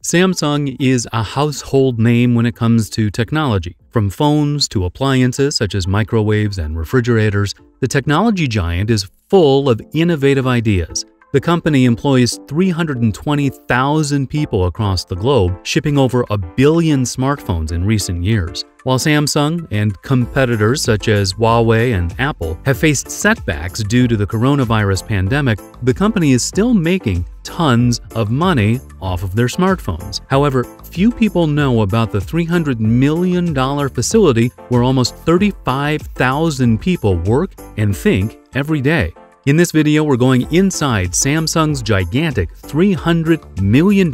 Samsung is a household name when it comes to technology. From phones to appliances such as microwaves and refrigerators, the technology giant is full of innovative ideas. The company employs 320,000 people across the globe, shipping over 1 billion smartphones in recent years. While Samsung and competitors such as Huawei and Apple have faced setbacks due to the coronavirus pandemic, the company is still making tons of money off of their smartphones. However, few people know about the $300 million facility where almost 35,000 people work and think every day. In this video, we're going inside Samsung's gigantic $300 million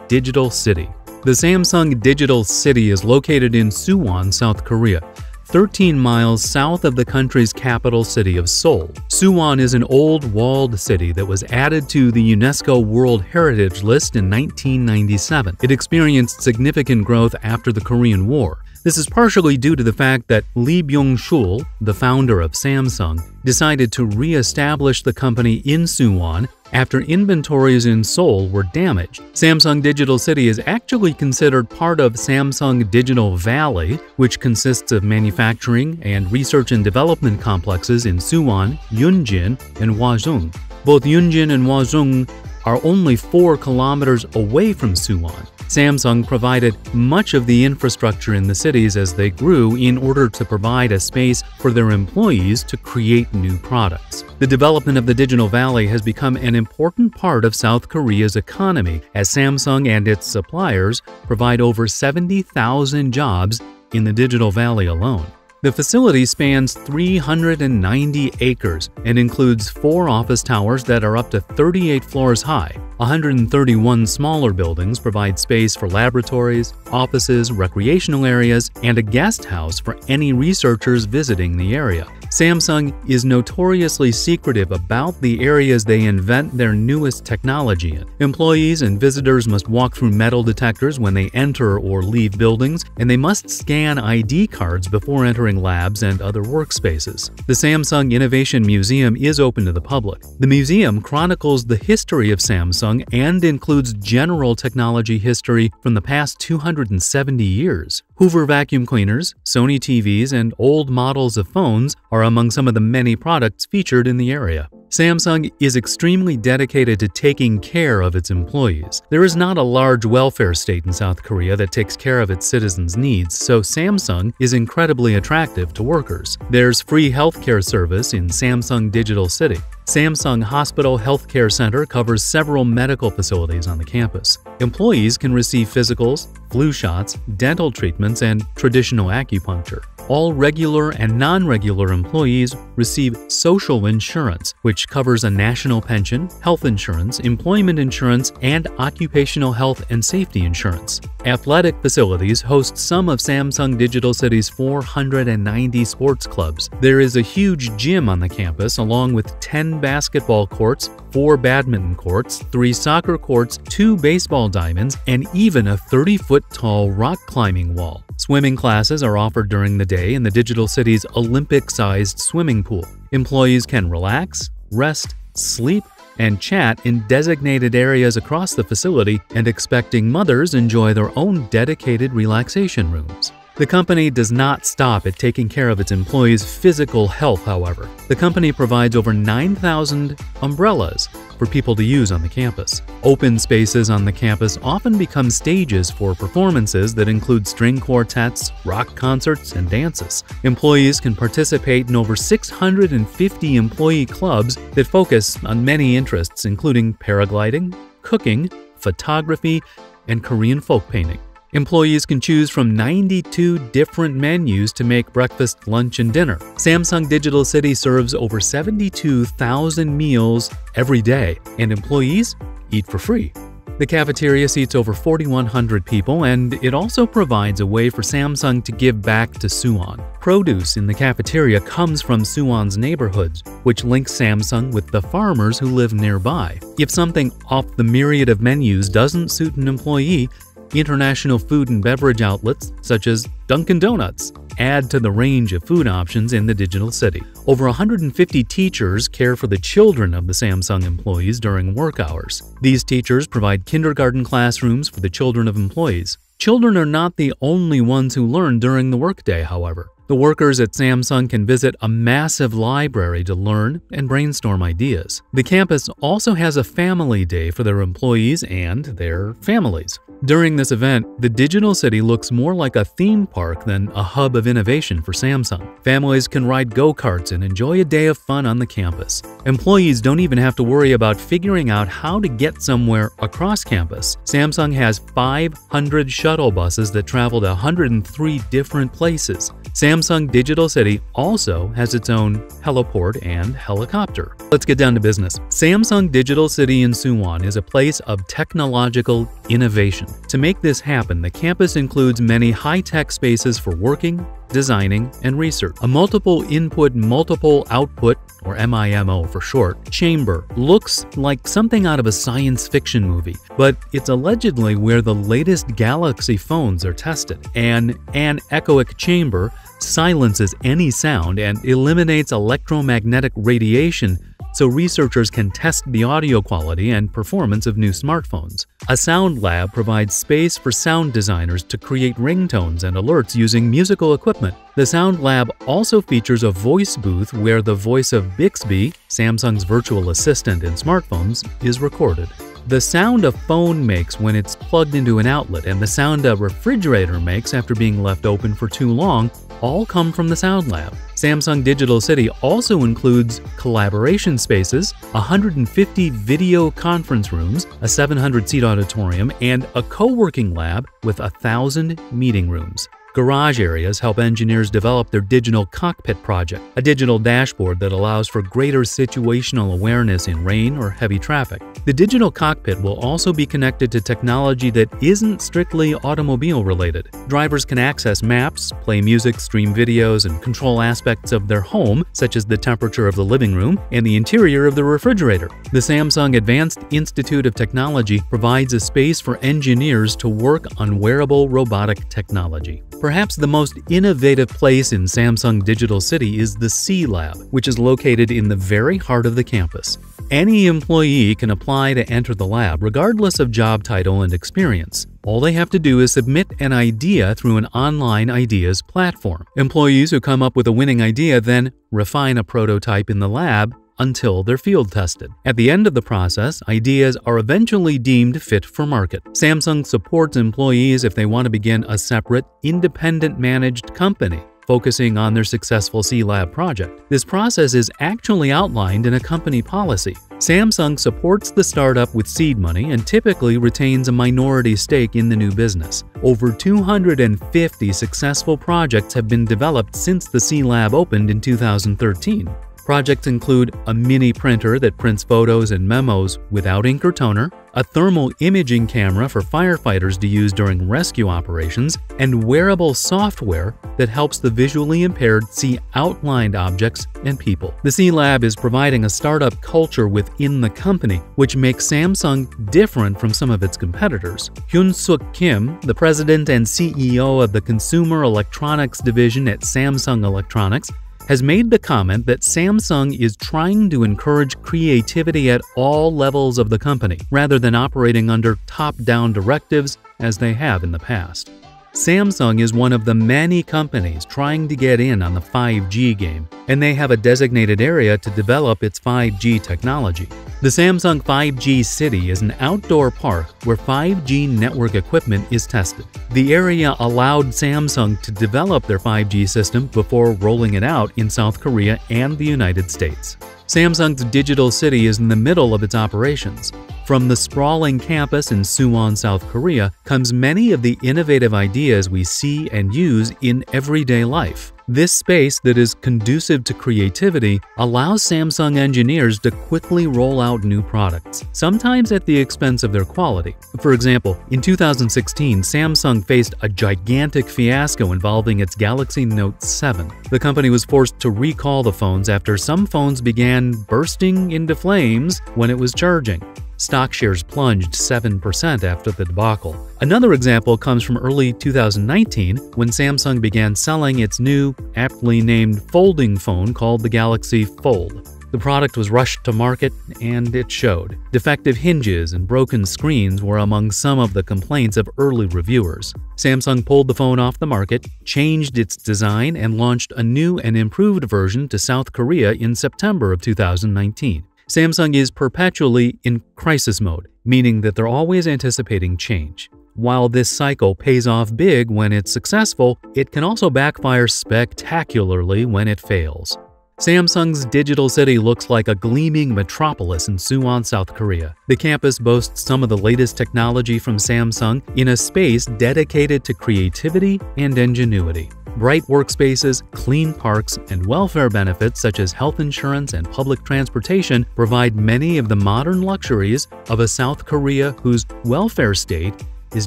digital city. The Samsung Digital City is located in Suwon, South Korea, 13 miles south of the country's capital city of Seoul. Suwon is an old walled city that was added to the UNESCO World Heritage List in 1997. It experienced significant growth after the Korean War. This is partially due to the fact that Lee Byung-chul, the founder of Samsung, decided to re-establish the company in Suwon after inventories in Seoul were damaged. Samsung Digital City is actually considered part of Samsung Digital Valley, which consists of manufacturing and research and development complexes in Suwon, Yunjin, and Hwaseong. Both Yunjin and Hwaseong are only 4 kilometers away from Suwon. Samsung provided much of the infrastructure in the cities as they grew in order to provide a space for their employees to create new products. The development of the Digital Valley has become an important part of South Korea's economy, as Samsung and its suppliers provide over 70,000 jobs in the Digital Valley alone. The facility spans 390 acres and includes 4 office towers that are up to 38 floors high. 131 smaller buildings provide space for laboratories, offices, recreational areas, and a guest house for any researchers visiting the area. Samsung is notoriously secretive about the areas they invent their newest technology in. Employees and visitors must walk through metal detectors when they enter or leave buildings, and they must scan ID cards before entering labs and other workspaces. The Samsung Innovation Museum is open to the public. The museum chronicles the history of Samsung and includes general technology history from the past 270 years. Hoover vacuum cleaners, Sony TVs, and old models of phones are among some of the many products featured in the area. Samsung is extremely dedicated to taking care of its employees. There is not a large welfare state in South Korea that takes care of its citizens' needs, so Samsung is incredibly attractive to workers. There's free healthcare service in Samsung Digital City. Samsung Hospital Healthcare Center covers several medical facilities on the campus. Employees can receive physicals, flu shots, dental treatments, and traditional acupuncture. All regular and non-regular employees receive social insurance, which covers a national pension, health insurance, employment insurance, and occupational health and safety insurance. Athletic facilities host some of Samsung Digital City's 490 sports clubs. There is a huge gym on the campus, along with 10 basketball courts, 4 badminton courts, 3 soccer courts, 2 baseball diamonds, and even a 30-foot-tall rock climbing wall. Swimming classes are offered during the day in the Digital City's Olympic-sized swimming pool. Employees can relax, rest, sleep, and chat in designated areas across the facility, and expecting mothers enjoy their own dedicated relaxation rooms. The company does not stop at taking care of its employees' physical health, however. The company provides over 9,000 umbrellas for people to use on the campus. Open spaces on the campus often become stages for performances that include string quartets, rock concerts, and dances. Employees can participate in over 650 employee clubs that focus on many interests, including paragliding, cooking, photography, and Korean folk painting. Employees can choose from 92 different menus to make breakfast, lunch, and dinner. Samsung Digital City serves over 72,000 meals every day, and employees eat for free. The cafeteria seats over 4,100 people, and it also provides a way for Samsung to give back to Suwon. Produce in the cafeteria comes from Suwon's neighborhoods, which links Samsung with the farmers who live nearby. If something off the myriad of menus doesn't suit an employee, international food and beverage outlets such as Dunkin' Donuts add to the range of food options in the digital city. Over 150 teachers care for the children of the Samsung employees during work hours. These teachers provide kindergarten classrooms for the children of employees. Children are not the only ones who learn during the workday, however. The workers at Samsung can visit a massive library to learn and brainstorm ideas. The campus also has a family day for their employees and their families. During this event, the digital city looks more like a theme park than a hub of innovation for Samsung. Families can ride go-karts and enjoy a day of fun on the campus. Employees don't even have to worry about figuring out how to get somewhere across campus. Samsung has 500 shuttle buses that travel to 103 different places. Samsung Digital City also has its own heliport and helicopter. Let's get down to business. Samsung Digital City in Suwon is a place of technological innovation. To make this happen, the campus includes many high-tech spaces for working, designing, and research. A multiple input, multiple output, or MIMO for short, chamber looks like something out of a science fiction movie, but it's allegedly where the latest Galaxy phones are tested. An anechoic chamber silences any sound and eliminates electromagnetic radiation so researchers can test the audio quality and performance of new smartphones. A sound lab provides space for sound designers to create ringtones and alerts using musical equipment. The sound lab also features a voice booth where the voice of Bixby, Samsung's virtual assistant in smartphones, is recorded. The sound a phone makes when it's plugged into an outlet and the sound a refrigerator makes after being left open for too long all come from the Sound Lab. Samsung Digital City also includes collaboration spaces, 150 video conference rooms, a 700-seat auditorium, and a co-working lab with 1,000 meeting rooms. Garage areas help engineers develop their digital cockpit project, a digital dashboard that allows for greater situational awareness in rain or heavy traffic. The digital cockpit will also be connected to technology that isn't strictly automobile-related. Drivers can access maps, play music, stream videos, and control aspects of their home, such as the temperature of the living room and the interior of the refrigerator. The Samsung Advanced Institute of Technology provides a space for engineers to work on wearable robotic technology. Perhaps the most innovative place in Samsung Digital City is the C Lab, which is located in the very heart of the campus. Any employee can apply to enter the lab regardless of job title and experience. All they have to do is submit an idea through an online ideas platform. Employees who come up with a winning idea then refine a prototype in the lab until they're field tested. At the end of the process, ideas are eventually deemed fit for market. Samsung supports employees if they want to begin a separate, independent managed company, focusing on their successful C-Lab project. This process is actually outlined in a company policy. Samsung supports the startup with seed money and typically retains a minority stake in the new business. Over 250 successful projects have been developed since the C-Lab opened in 2013. Projects include a mini printer that prints photos and memos without ink or toner, a thermal imaging camera for firefighters to use during rescue operations, and wearable software that helps the visually impaired see outlined objects and people. The C-Lab is providing a startup culture within the company, which makes Samsung different from some of its competitors. Hyun-Suk Kim, the president and CEO of the Consumer Electronics Division at Samsung Electronics, has made the comment that Samsung is trying to encourage creativity at all levels of the company, rather than operating under top-down directives as they have in the past. Samsung is one of the many companies trying to get in on the 5G game, and they have a designated area to develop its 5G technology. The Samsung 5G City is an outdoor park where 5G network equipment is tested. The area allowed Samsung to develop their 5G system before rolling it out in South Korea and the United States. Samsung's Digital City is in the middle of its operations. From the sprawling campus in Suwon, South Korea, comes many of the innovative ideas we see and use in everyday life. This space that is conducive to creativity allows Samsung engineers to quickly roll out new products, sometimes at the expense of their quality. For example, in 2016, Samsung faced a gigantic fiasco involving its Galaxy Note 7. The company was forced to recall the phones after some phones began bursting into flames when it was charging. Stock shares plunged 7% after the debacle. Another example comes from early 2019 when Samsung began selling its new, aptly named folding phone called the Galaxy Fold. The product was rushed to market, and it showed. Defective hinges and broken screens were among some of the complaints of early reviewers. Samsung pulled the phone off the market, changed its design, and launched a new and improved version to South Korea in September of 2019. Samsung is perpetually in crisis mode, meaning that they're always anticipating change. While this cycle pays off big when it's successful, it can also backfire spectacularly when it fails. Samsung's digital city looks like a gleaming metropolis in Suwon, South Korea. The campus boasts some of the latest technology from Samsung in a space dedicated to creativity and ingenuity. Bright workspaces, clean parks, and welfare benefits such as health insurance and public transportation provide many of the modern luxuries of a South Korea whose welfare state is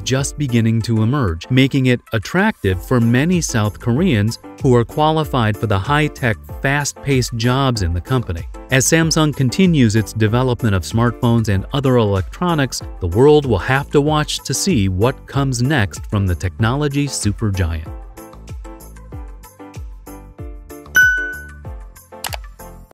just beginning to emerge, making it attractive for many South Koreans who are qualified for the high-tech, fast-paced jobs in the company. As Samsung continues its development of smartphones and other electronics, the world will have to watch to see what comes next from the technology supergiant.